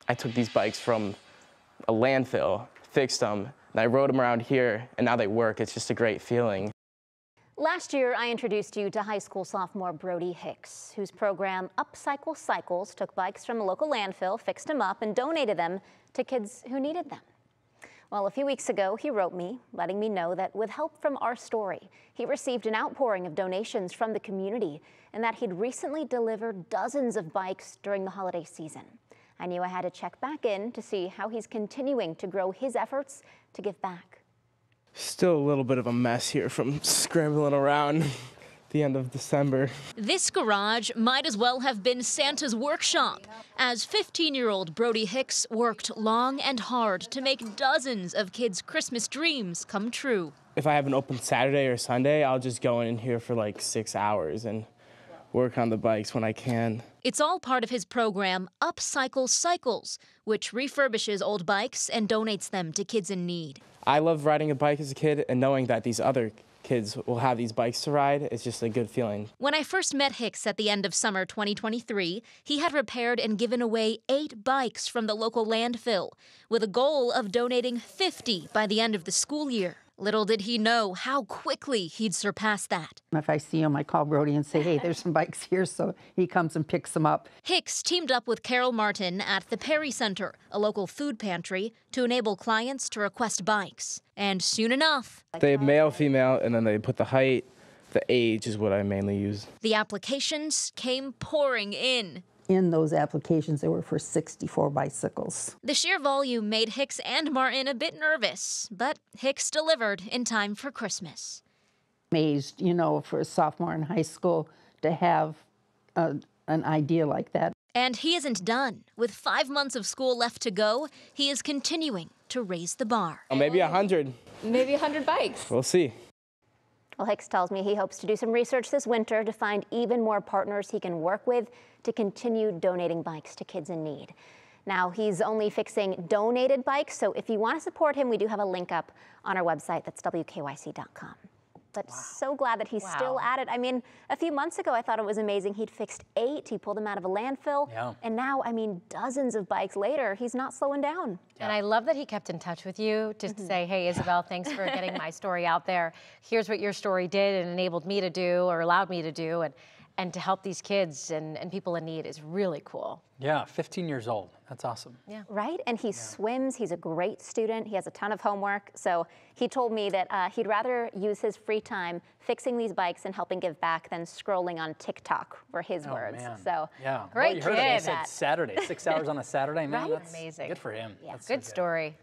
I took these bikes from a landfill, fixed them, and I rode them around here, and now they work. It's just a great feeling. Last year, I introduced you to high school sophomore Brody Hicks, whose program Upcycle Cycles took bikes from a local landfill, fixed them up, and donated them to kids who needed them. Well, a few weeks ago, he wrote me, letting me know that with help from our story, he received an outpouring of donations from the community and that he'd recently delivered dozens of bikes during the holiday season. I knew I had to check back in to see how he's continuing to grow his efforts to give back. Still a little bit of a mess here from scrambling around the end of December. This garage might as well have been Santa's workshop, as 15-year-old Brody Hicks worked long and hard to make dozens of kids' Christmas dreams come true. If I have an open Saturday or Sunday, I'll just go in here for like 6 hours and work on the bikes when I can. It's all part of his program, Upcycle Cycles, which refurbishes old bikes and donates them to kids in need. I love riding a bike as a kid, and knowing that these other kids will have these bikes to ride, it's just a good feeling. When I first met Hicks at the end of summer 2023, he had repaired and given away 8 bikes from the local landfill, with a goal of donating 50 by the end of the school year. Little did he know how quickly he'd surpass that. If I see him, I call Brody and say, hey, there's some bikes here, so he comes and picks them up. Hicks teamed up with Carol Martin at the Perry Center, a local food pantry, to enable clients to request bikes. And soon enough, They have male, female, and then they put the height. The age is what I mainly use. the applications came pouring in. In those applications, they were for 64 bicycles. The sheer volume made Hicks and Martin a bit nervous, but Hicks delivered in time for Christmas. Amazed, you know, for a sophomore in high school to have an idea like that. And he isn't done. With 5 months of school left to go, he is continuing to raise the bar. Oh, maybe 100. Maybe 100 bikes. We'll see. Well, Hicks tells me he hopes to do some research this winter to find even more partners he can work with to continue donating bikes to kids in need. Now, he's only fixing donated bikes, so if you want to support him, we do have a link up on our website. That's WKYC.com. But so glad that he's still at it. I mean, a few months ago, I thought it was amazing. He'd fixed 8, he pulled them out of a landfill. Yeah. And now, I mean, dozens of bikes later, he's not slowing down. And I love that he kept in touch with you to say, hey, Isabel, thanks for getting my story out there. Here's what your story did and enabled me to do or allowed me to do. And to help these kids and people in need is really cool. Yeah, 15 years old. That's awesome. Yeah. Right? And he swims. He's a great student. He has a ton of homework. So he told me that he'd rather use his free time fixing these bikes and helping give back than scrolling on TikTok, were his words. Man. So yeah. Great Well, you heard it. He kid. said Saturday, 6 hours on a Saturday. Man, Right? that's Amazing. good for him. Yeah. That's so Good story.